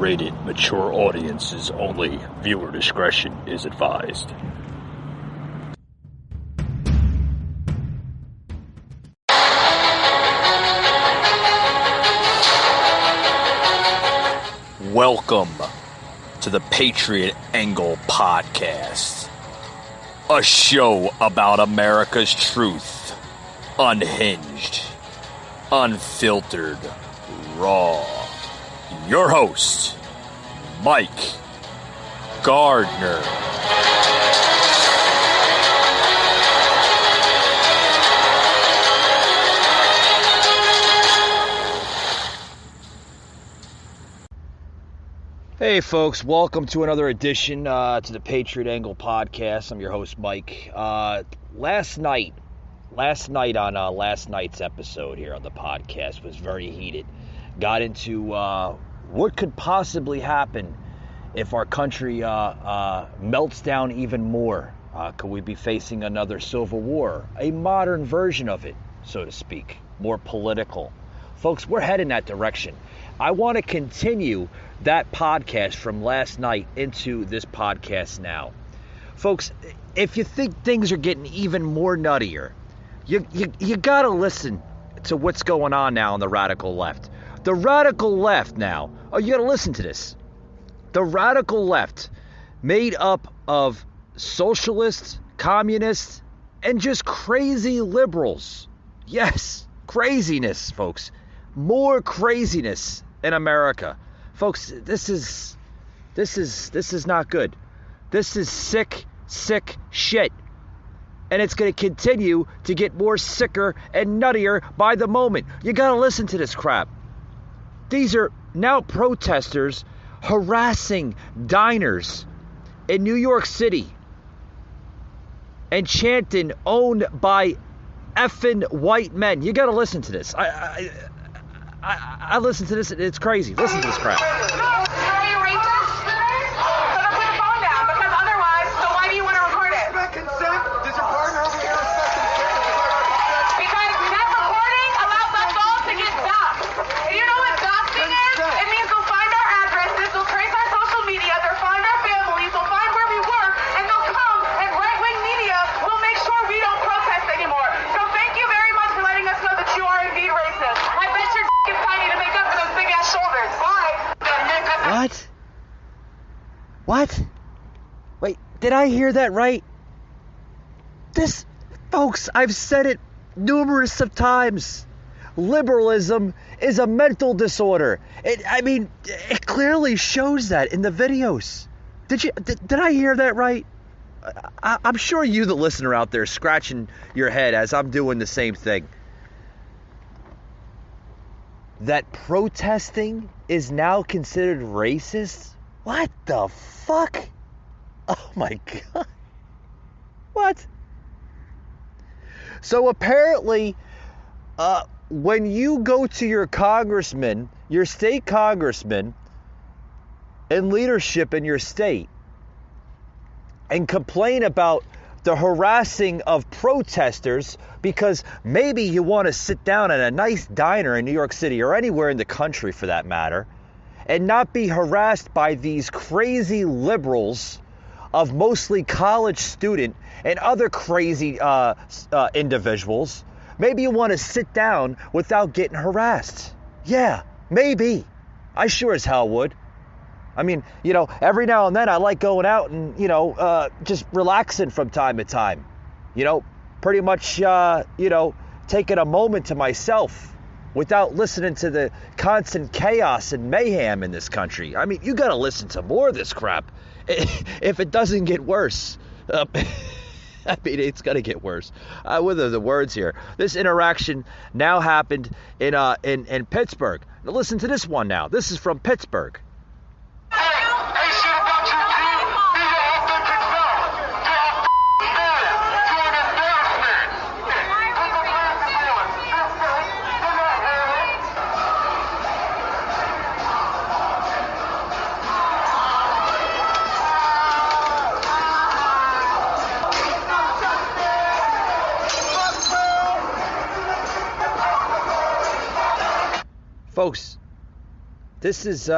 rated mature audiences only. Viewer discretion is advised. Welcome to the Patriot Angle Podcast, a show about America's truth, unhinged, unfiltered, raw. Your host, Mike Gardner. Hey folks, welcome to another edition to the Patriot Angle Podcast. I'm your host, Mike. Last night on last night's episode here on the podcast was very heated. Got into what could possibly happen if our country melts down even more. Could we be facing another civil war? A modern version of it, so to speak. More political. Folks, we're heading that direction. I want to continue that podcast from last night into this podcast now. Folks, if you think things are getting even more nuttier, you got to listen to what's going on now on the radical left. The radical left now, you got to listen to this. The radical left, made up of socialists, communists, and just crazy liberals. Yes, craziness, folks. More craziness in America. Folks, this is not good. This is sick shit. And it's going to continue to get more sicker and nuttier by the moment. You got to listen to this crap. These are now protesters harassing diners in New York City and chanting, owned by effing white men. You got to listen to this. I listen to this. It's crazy. Listen to this crap. No, are you racist? So then put the phone down, because otherwise, so why do you want to record it? Respect consent. Does your partner over here respect consent? Because that recording allows us all to get doxxed. And you know what doxing is? It means they'll find our addresses, they'll trace our social media, they'll find our families, they'll find where we work, and they'll come, and right-wing media will make sure we don't protest anymore. So thank you very much for letting us know that you are indeed racist. I bet your is tiny to make up for those big-ass shoulders. Bye. What? Wait, did I hear that right? This, folks, I've said it numerous of times. Liberalism is a mental disorder. It clearly shows that in the videos. Did I hear that right? I'm sure you, the listener out there, scratching your head as I'm doing the same thing. That protesting is now considered racist? What the fuck? Oh my God. What? So apparently, when you go to your congressman, your state congressman, and leadership in your state, and complain about the harassing of protesters because maybe you want to sit down at a nice diner in New York City or anywhere in the country for that matter and not be harassed by these crazy liberals of mostly college student and other crazy individuals. Maybe you want to sit down without getting harassed. Yeah, maybe. I sure as hell would. I mean, every now and then I like going out and, just relaxing from time to time. Pretty much, taking a moment to myself without listening to the constant chaos and mayhem in this country. I mean, you got to listen to more of this crap if it doesn't get worse. It's going to get worse. What are the words here? This interaction now happened in Pittsburgh. Now listen to this one now. This is from Pittsburgh. Folks, This is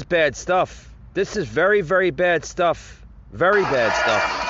bad stuff. This is very, very bad stuff. Very bad stuff.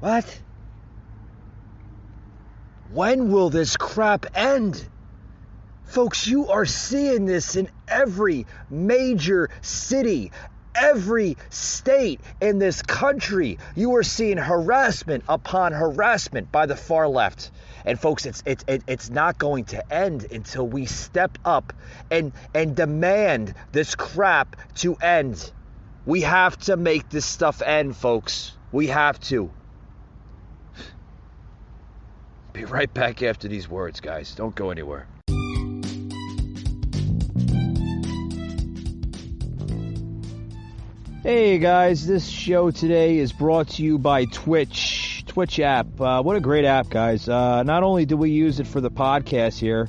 What? When will this crap end? Folks, you are seeing this in every major city, every state in this country. You are seeing harassment upon harassment by the far left. And folks, it's not going to end until we step up and demand this crap to end. We have to make this stuff end, folks. We have to. Be right back after these words, guys. Don't go anywhere. Hey guys, this show today is brought to you by Twitch app. What a great app, guys. Not only do we use it for the podcast here,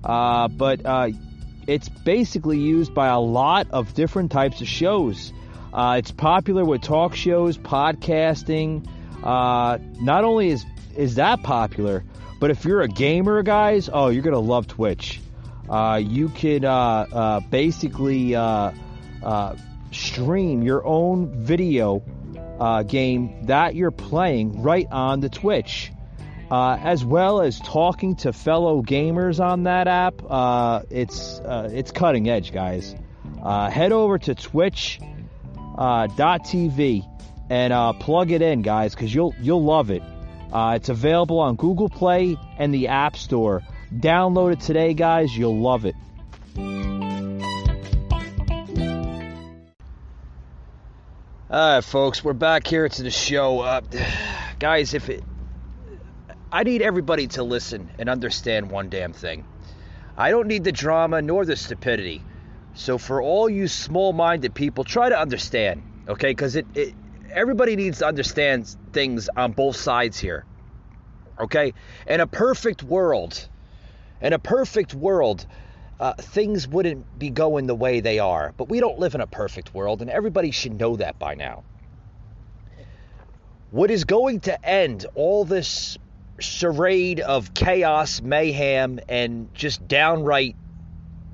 but it's basically used by a lot of different types of shows. It's popular with talk shows, podcasting. Not only is that popular, but if you're a gamer, guys, oh, you're going to love Twitch. You could basically stream your own video game that you're playing right on the Twitch, as well as talking to fellow gamers on that app. It's cutting edge, guys. Head over to twitch.tv and plug it in, guys, because you'll love it. It's available on Google Play and the App Store. Download it today, guys. You'll love it. All right, folks, we're back here to the show. Guys, I need everybody to listen and understand one damn thing. I don't need the drama nor the stupidity. So for all you small-minded people, try to understand, okay? Because everybody needs to understand things on both sides here, okay? In a perfect world, things wouldn't be going the way they are. But we don't live in a perfect world, and everybody should know that by now. What is going to end all this charade of chaos, mayhem, and just downright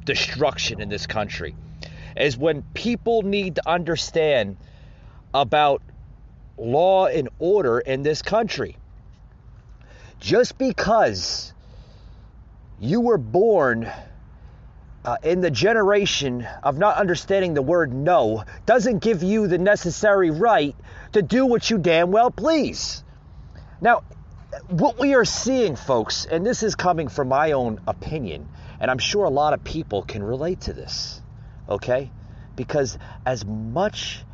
destruction in this country is when people need to understand about law and order in this country. Just because you were born in the generation of not understanding the word no doesn't give you the necessary right to do what you damn well please. Now, what we are seeing, folks, and this is coming from my own opinion, and I'm sure a lot of people can relate to this, okay? Because as much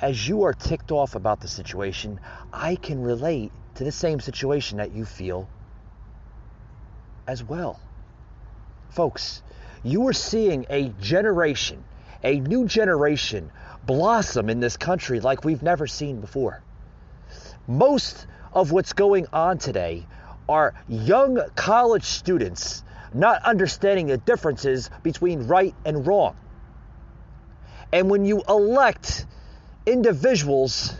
as you are ticked off about the situation, I can relate to the same situation that you feel as well. Folks, you are seeing a generation, a new generation, blossom in this country like we've never seen before. Most of what's going on today are young college students not understanding the differences between right and wrong. And when you elect individuals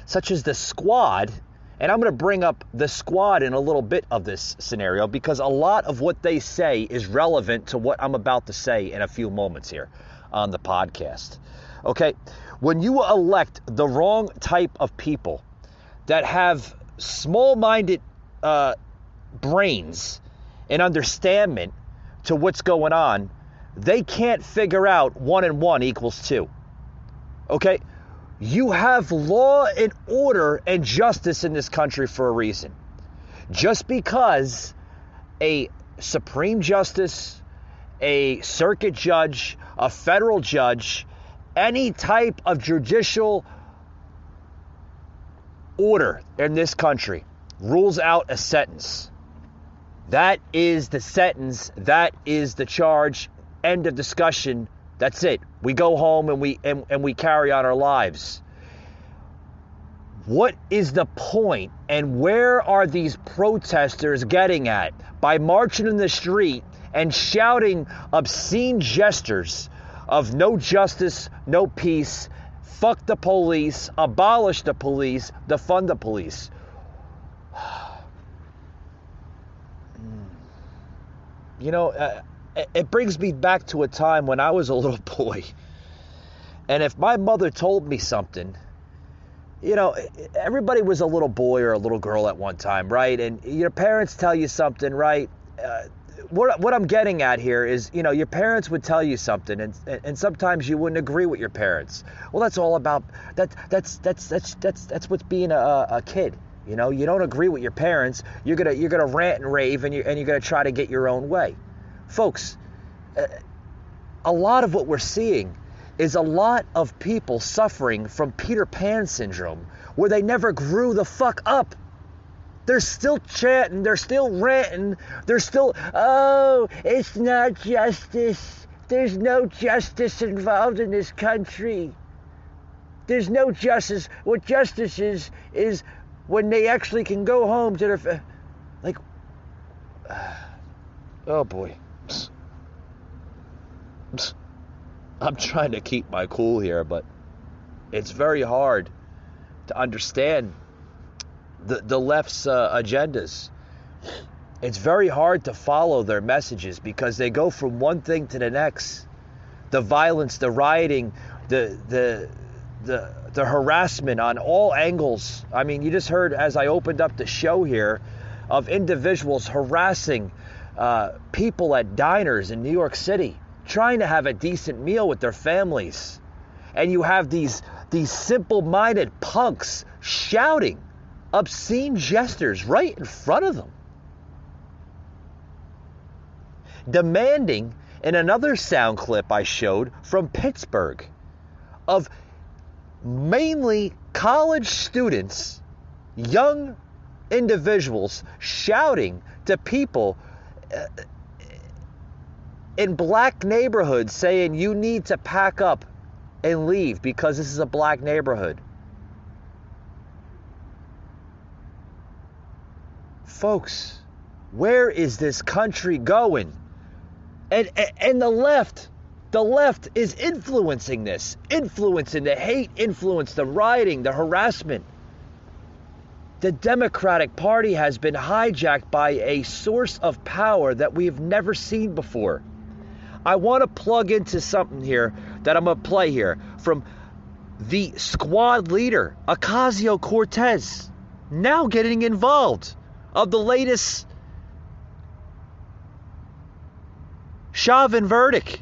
such as the Squad, and I'm going to bring up the Squad in a little bit of this scenario because a lot of what they say is relevant to what I'm about to say in a few moments here on the podcast. Okay, when you elect the wrong type of people that have small-minded brains and understanding to what's going on, they can't figure out 1 and 1 equals 2. Okay? You have law and order and justice in this country for a reason. Just because a Supreme Justice, a circuit judge, a federal judge, any type of judicial order in this country rules out a sentence, that is the sentence, that is the charge, end of discussion. That's it. We go home and we carry on our lives. What is the point, and where are these protesters getting at by marching in the street and shouting obscene gestures of no justice, no peace, fuck the police, abolish the police, defund the police? You know, it brings me back to a time when I was a little boy. And if my mother told me something, you know, everybody was a little boy or a little girl at one time, right? And your parents tell you something, right? What I'm getting at here is, you know, your parents would tell you something, and sometimes you wouldn't agree with your parents. Well, that's all about that's what's being a kid. You know, you don't agree with your parents. You're gonna rant and rave, and you're gonna try to get your own way, folks. A lot of what we're seeing is a lot of people suffering from Peter Pan syndrome, where they never grew the fuck up. They're still chanting, they're still ranting, they're still, oh, it's not justice. There's no justice involved in this country. There's no justice. What justice is when they actually can go home to their, like, oh boy. I'm trying to keep my cool here, but it's very hard to understand the left's agendas. It's very hard to follow their messages because they go from one thing to the next. The violence, the rioting, the harassment on all angles. I mean, you just heard as I opened up the show here of individuals harassing people at diners in New York City, trying to have a decent meal with their families. And you have these simple-minded punks shouting obscene gestures right in front of them. Demanding, in another sound clip I showed from Pittsburgh, of mainly college students, young individuals, shouting to people in black neighborhoods saying you need to pack up and leave because this is a black neighborhood. Folks, where is this country going? And the left is influencing this, influencing the hate, influence the rioting, the harassment. The Democratic Party has been hijacked by a source of power that we have never seen before. I want to plug into something here that I'm going to play here from the squad leader, Ocasio-Cortez, now getting involved of the latest Chauvin verdict,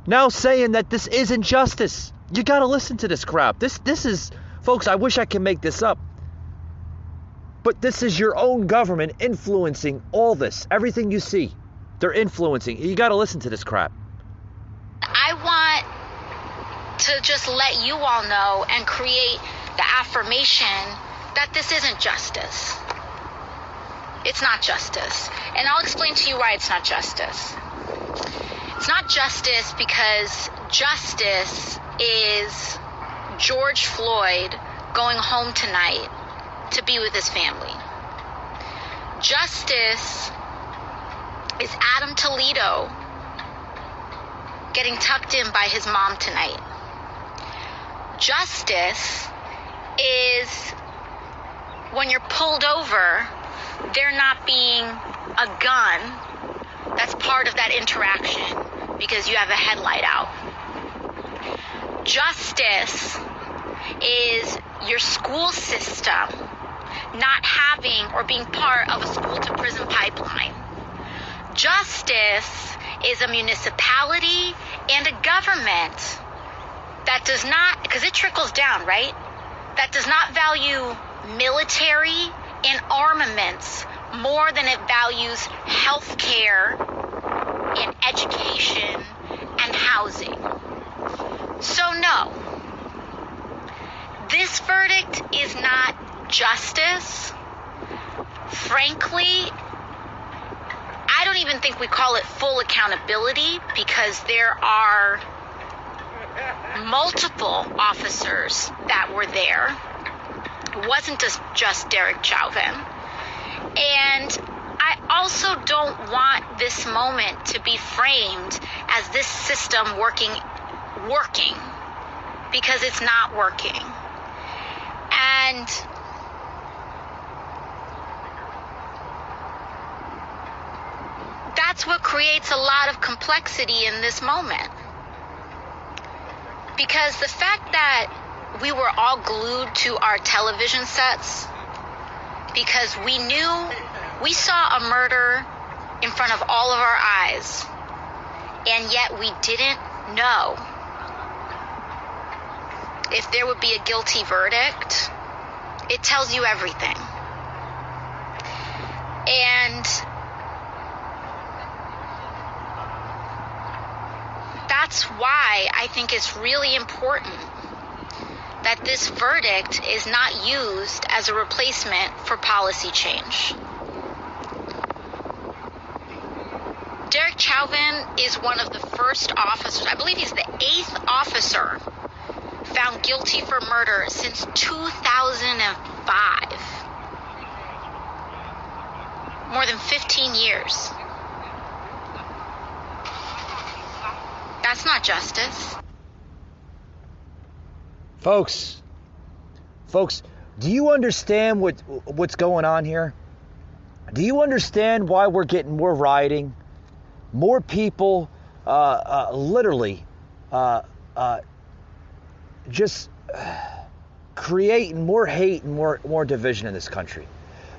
now saying that this isn't justice. You got to listen to this crap. This is, folks, I wish I could make this up. But this is your own government influencing all this. Everything you see, they're influencing. You got to listen to this crap. I want to just let you all know and create the affirmation that this isn't justice. It's not justice. And I'll explain to you why it's not justice. It's not justice because justice is George Floyd going home tonight to be with his family. Justice is Adam Toledo getting tucked in by his mom tonight. Justice is when you're pulled over, there not being a gun that's part of that interaction because you have a headlight out. Justice is your school system not having or being part of a school to prison pipeline. Justice is a municipality and a government that does not, because it trickles down, right? That does not value military and armaments more than it values health care and education and housing. So no, this verdict is not justice. Frankly, I don't even think we call it full accountability, because there are multiple officers that were there. It wasn't just Derek Chauvin. And I also don't want this moment to be framed as this system working, because it's not working. And that's what creates a lot of complexity in this moment. Because the fact that we were all glued to our television sets because we saw a murder in front of all of our eyes, and yet we didn't know if there would be a guilty verdict. It tells you everything. And that's why I think it's really important that this verdict is not used as a replacement for policy change. Derek Chauvin is one of the first officers, I believe he's the 8th officer found guilty for murder since 2005. More than 15 years. That's not justice. Folks, do you understand what's going on here? Do you understand why we're getting more rioting, more people literally just creating more hate and more division in this country?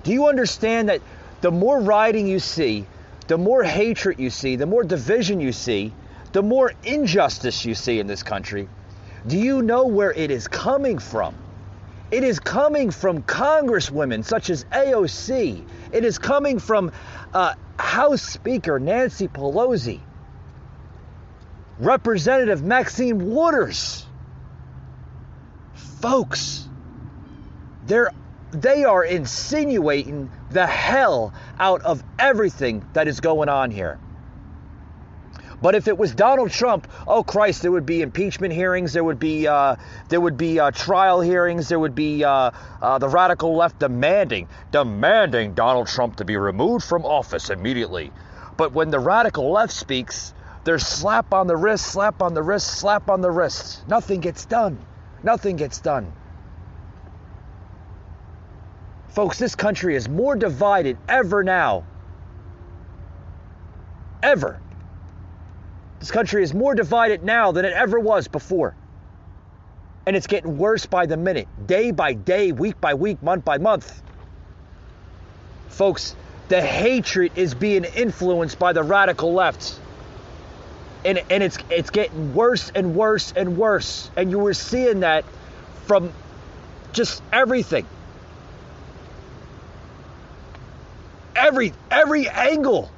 Do you understand that the more rioting you see, the more hatred you see, the more division you see, the more injustice you see in this country? Do you know where it is coming from? It is coming from congresswomen such as AOC. It is coming from House Speaker Nancy Pelosi, Representative Maxine Waters. Folks, they are insinuating the hell out of everything that is going on here. But if it was Donald Trump, oh Christ, there would be impeachment hearings, there would be trial hearings, there would be the radical left demanding Donald Trump to be removed from office immediately. But when the radical left speaks, there's slap on the wrist, slap on the wrist, slap on the wrist. Nothing gets done. Nothing gets done. Folks, this country is more divided ever now. Ever. This country is more divided now than it ever was before. And it's getting worse by the minute, day by day, week by week, month by month. Folks, the hatred is being influenced by the radical left. And it's getting worse and worse and worse. And you were seeing that from just everything. Every angle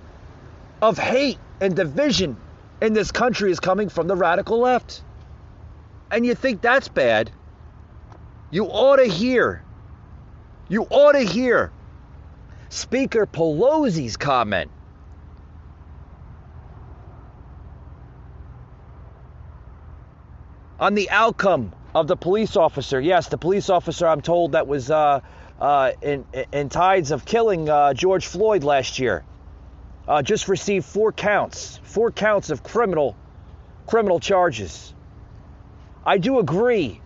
of hate and division in this country is coming from the radical left. And you think that's bad? You ought to hear Speaker Pelosi's comment. On the outcome of the police officer. Yes, the police officer, I'm told, that was in tides of killing George Floyd last year. Just received 4 counts of criminal charges. I do agree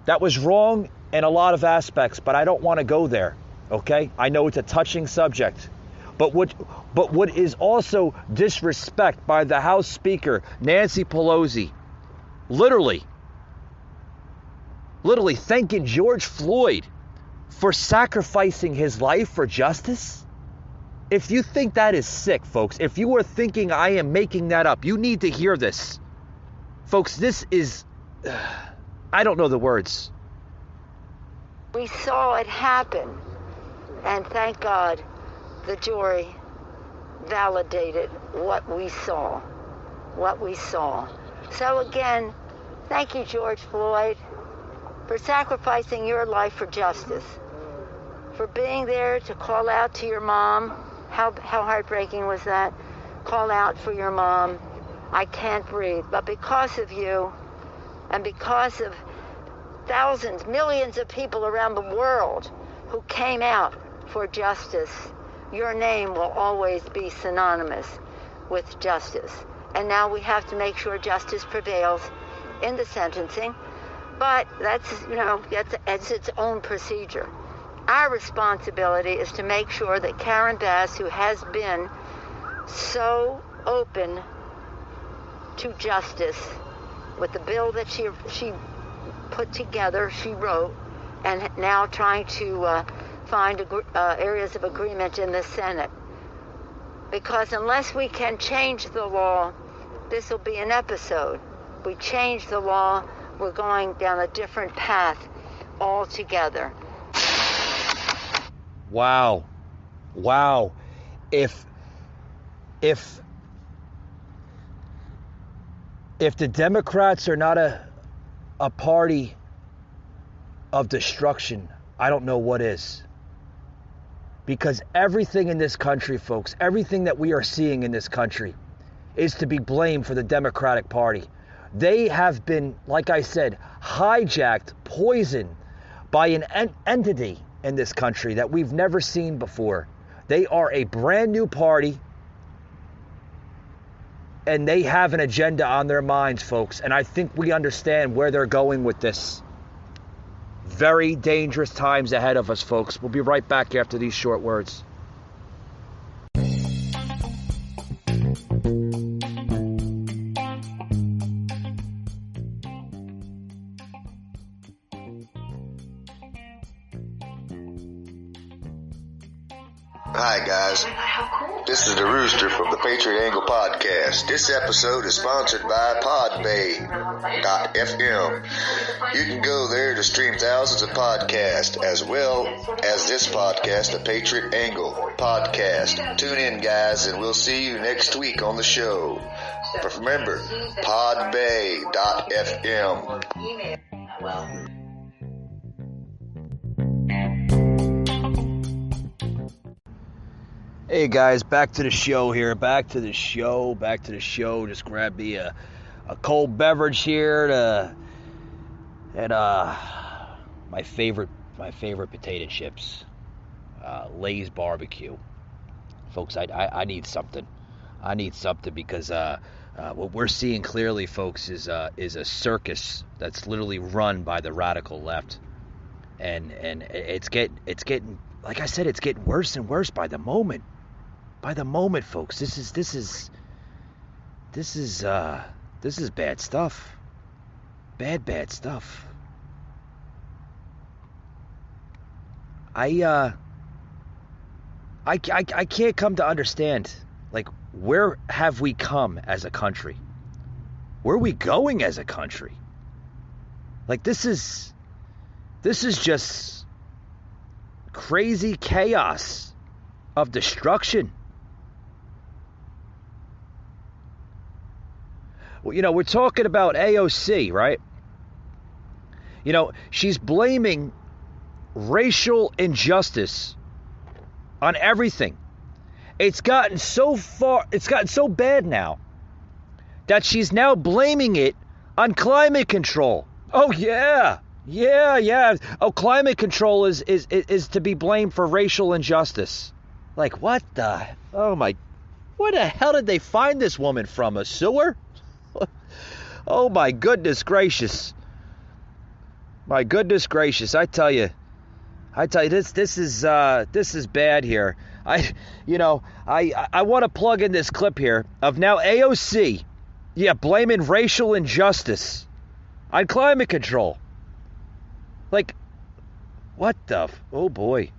that was wrong in a lot of aspects, but I don't want to go there. Okay, I know it's a touching subject, but what is also disrespect by the House Speaker Nancy Pelosi, literally thanking George Floyd for sacrificing his life for justice? If you think that is sick, folks, if you are thinking I am making that up, you need to hear this. Folks, this is, I don't know the words. We saw it happen, and thank God the jury validated what we saw. So again, thank you, George Floyd, for sacrificing your life for justice, for being there to call out to your mom. How heartbreaking was that? Call out for your mom. I can't breathe. But because of you, and because of thousands, millions of people around the world who came out for justice, your name will always be synonymous with justice. And now we have to make sure justice prevails in the sentencing. But that's its own procedure. Our responsibility is to make sure that Karen Bass, who has been so open to justice with the bill that she put together, she wrote, and now trying to find areas of agreement in the Senate. Because unless we can change the law, this will be an episode. If we change the law, we're going down a different path altogether. Wow. If the Democrats are not a party of destruction, I don't know what is. Because everything in this country, folks, everything that we are seeing in this country is to be blamed for the Democratic Party. They have been, like I said, hijacked, poisoned by an entity in this country that we've never seen before. They are a brand new party, and they have an agenda on their minds, folks. And I think we understand where they're going with this. Very dangerous times ahead of us, folks. We'll be right back after these short words. Hi guys, this is the Rooster from the Patriot Angle Podcast. This episode is sponsored by podbay.fm. You can go there to stream thousands of podcasts as well as this podcast, the Patriot Angle Podcast. Tune in guys, and we'll see you next week on the show. But remember, podbay.fm. Hey guys, back to the show here. Back to the show. Just grab me a cold beverage here and my favorite potato chips, Lay's barbecue. Folks, I need something. I need something because what we're seeing clearly, folks, is a circus that's literally run by the radical left, and it's getting like I said, it's getting worse and worse by the moment. By the moment, folks. This is bad stuff. Bad stuff. I can't come to understand, like, where have we come as a country? Where are we going as a country? Like, this is just crazy chaos of destruction. Well, we're talking about AOC, right? She's blaming racial injustice on everything. It's gotten so bad now that she's now blaming it on climate control. Oh yeah. Oh, climate control is to be blamed for racial injustice. Like, what the hell did they find this woman from? A sewer? Oh my goodness gracious. I tell you, this is bad here. I want to plug in this clip here of now AOC, blaming racial injustice on climate control. Like, What the? Oh, boy.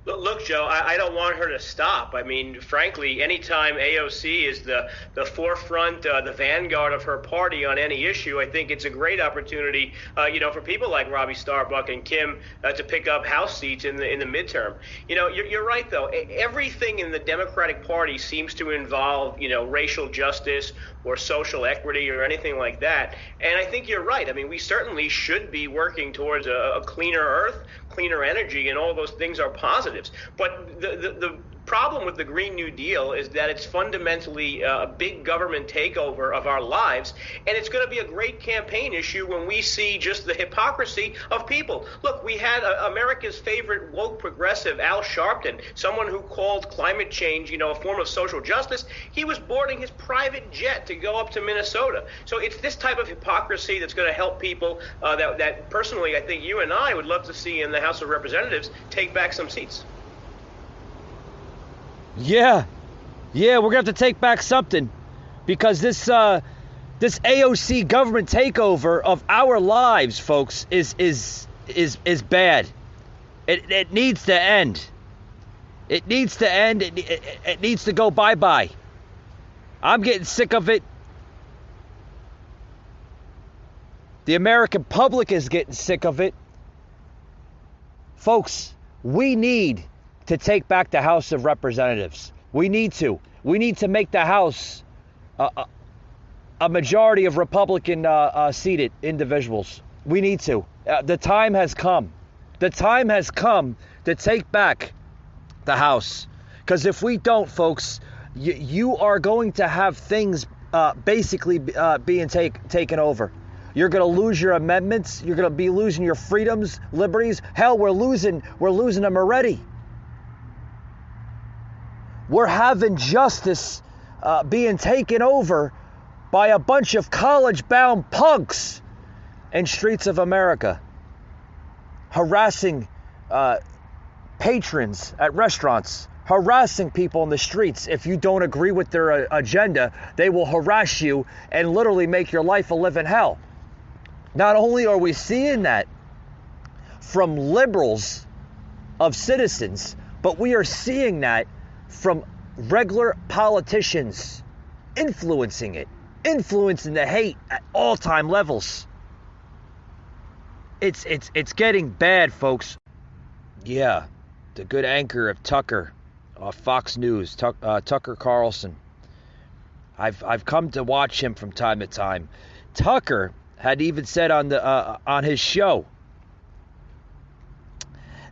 Look, Joe, I don't want her to stop. I mean, frankly, anytime AOC is the forefront, the vanguard of her party on any issue, I think it's a great opportunity, for people like Robbie Starbuck and Kim to pick up House seats in the midterm. You're right, though. Everything in the Democratic Party seems to involve, racial justice or social equity or anything like that. And I think you're right. I mean, we certainly should be working towards a cleaner earth, cleaner energy, and all those things are positives. But the problem with the Green New Deal is that it's fundamentally a big government takeover of our lives, and it's going to be a great campaign issue when we see just the hypocrisy of people. Look, we had America's favorite woke progressive, Al Sharpton, someone who called climate change, a form of social justice. He was boarding his private jet to go up to Minnesota. So it's this type of hypocrisy that's going to help people that personally I think you and I would love to see in the House of Representatives take back some seats. Yeah, we're gonna have to take back something, because this AOC government takeover of our lives, folks, is bad. It needs to end. It needs to end. It needs to go bye-bye. I'm getting sick of it. The American public is getting sick of it. Folks, we need to take back the House of Representatives. We need to. We need to make the House a majority of Republican seated individuals. We need to. The time has come. The time has come to take back the House. Because if we don't, folks, you are going to have things basically being taken over. You're going to lose your amendments. You're going to be losing your freedoms, liberties. Hell, we're losing them already. We're having justice being taken over by a bunch of college-bound punks in streets of America, harassing patrons at restaurants, harassing people in the streets. If you don't agree with their agenda, they will harass you and literally make your life a living hell. Not only are we seeing that from liberals of citizens, but we are seeing that from regular politicians influencing the hate at all-time levels. It's getting bad, folks. Yeah, the good anchor of Tucker, Fox News, Tucker Carlson. I've come to watch him from time to time. Tucker had even said on his show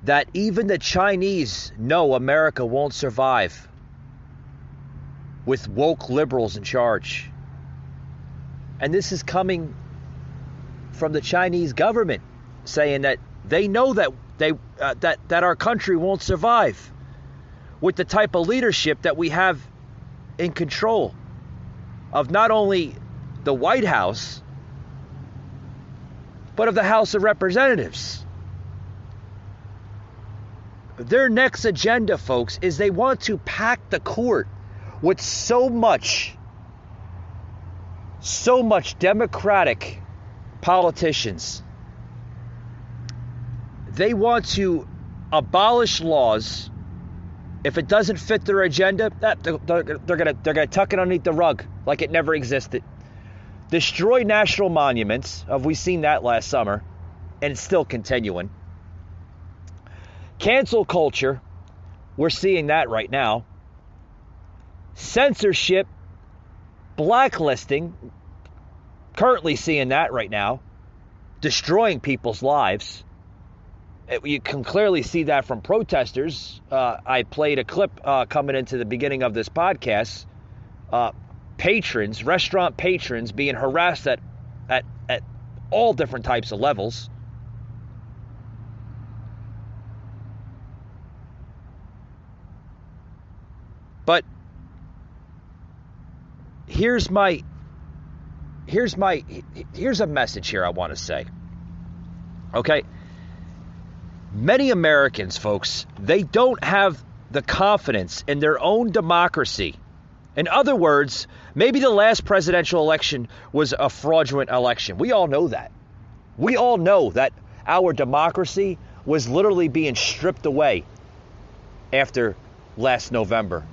that even the Chinese know America won't survive with woke liberals in charge. And this is coming from the Chinese government, saying that they know that that our country won't survive with the type of leadership that we have in control of not only the White House, but of the House of Representatives. Their next agenda, folks, is they want to pack the court with so much Democratic politicians. They want to abolish laws. If it doesn't fit their agenda, they're gonna tuck it underneath the rug like it never existed. Destroy national monuments. Have we seen that last summer? And it's still continuing. Cancel culture. We're seeing that right now. Censorship. Blacklisting. Currently seeing that right now. Destroying people's lives. You can clearly see that from protesters. I played a clip coming into the beginning of this podcast. Patrons, restaurant patrons being harassed at all different types of levels. But here's a message here I want to say. Okay? Many Americans, folks, they don't have the confidence in their own democracy. In other words, maybe the last presidential election was a fraudulent election. We all know that. We all know that our democracy was literally being stripped away after last November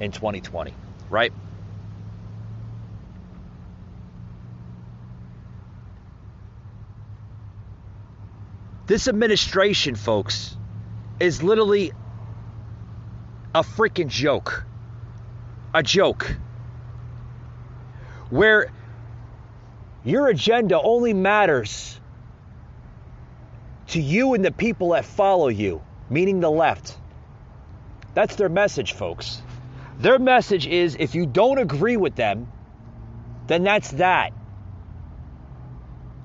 in 2020, right? This administration, folks, is literally a freaking joke. A joke. Where your agenda only matters to you and the people that follow you, meaning the left. That's their message, folks. Their message is, if you don't agree with them, then that's that.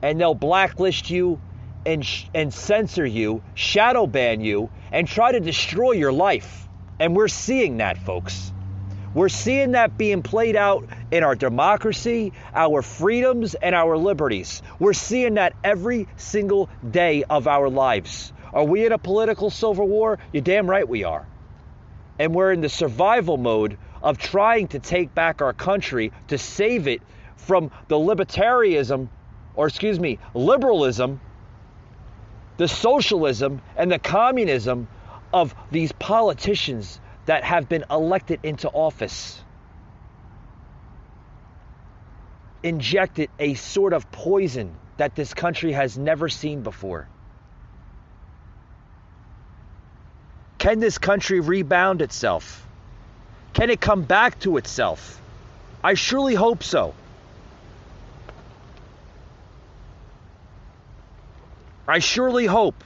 And they'll blacklist you and censor you, shadow ban you, and try to destroy your life. And we're seeing that, folks. We're seeing that being played out in our democracy, our freedoms, and our liberties. We're seeing that every single day of our lives. Are we in a political civil war? You're damn right we are. And we're in the survival mode of trying to take back our country to save it from the liberalism, the socialism, and the communism of these politicians that have been elected into office. Injected a sort of poison that this country has never seen before. Can this country rebound itself? Can it come back to itself? I surely hope so. I surely hope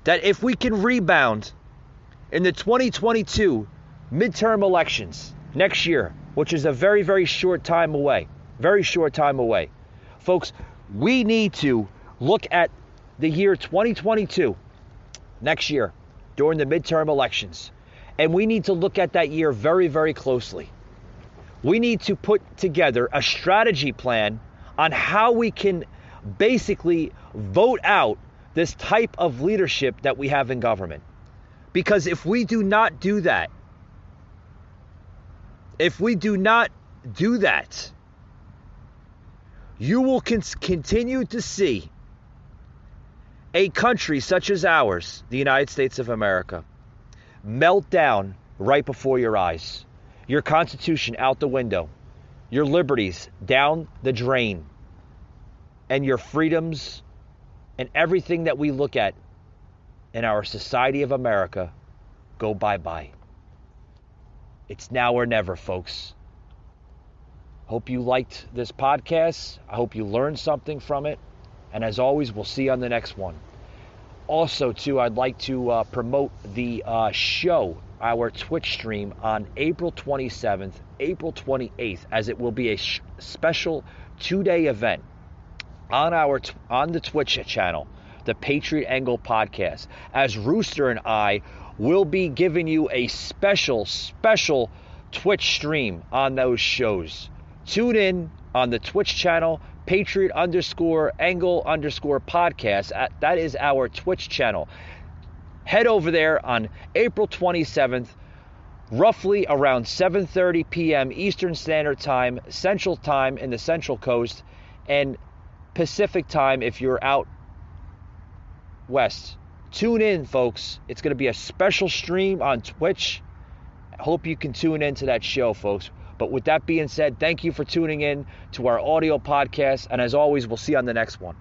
that if we can rebound in the 2022 midterm elections next year, which is a very, very short time away, folks, we need to look at the year 2022 next year during the midterm elections. And we need to look at that year very, very closely. We need to put together a strategy plan on how we can basically vote out this type of leadership that we have in government. Because if we do not do that, you will continue to see a country such as ours, the United States of America, melt down right before your eyes. Your Constitution out the window, your liberties down the drain, and your freedoms and everything that we look at in our society of America go bye-bye. It's now or never, folks. Hope you liked this podcast. I hope you learned something from it. And as always, we'll see you on the next one. Also, too, I'd like to promote the show, our Twitch stream on April 27th, April 28th, as it will be a special 2-day event on the Twitch channel, the Patriot Angle Podcast, as Rooster and I will be giving you a special Twitch stream on those shows. Tune in on the Twitch channel, Patriot_Angle_ podcast. That is our Twitch channel. Head over there on April 27th, roughly around 7:30 p.m. Eastern Standard Time, Central Time in the Central Coast, and Pacific Time if you're out west. Tune in, folks. It's going to be a special stream on Twitch. I hope you can tune into that show, folks. But with that being said, thank you for tuning in to our audio podcast. And as always, we'll see you on the next one.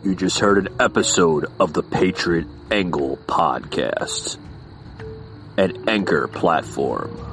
You just heard an episode of the Patriot Angle Podcast, an Anchor platform.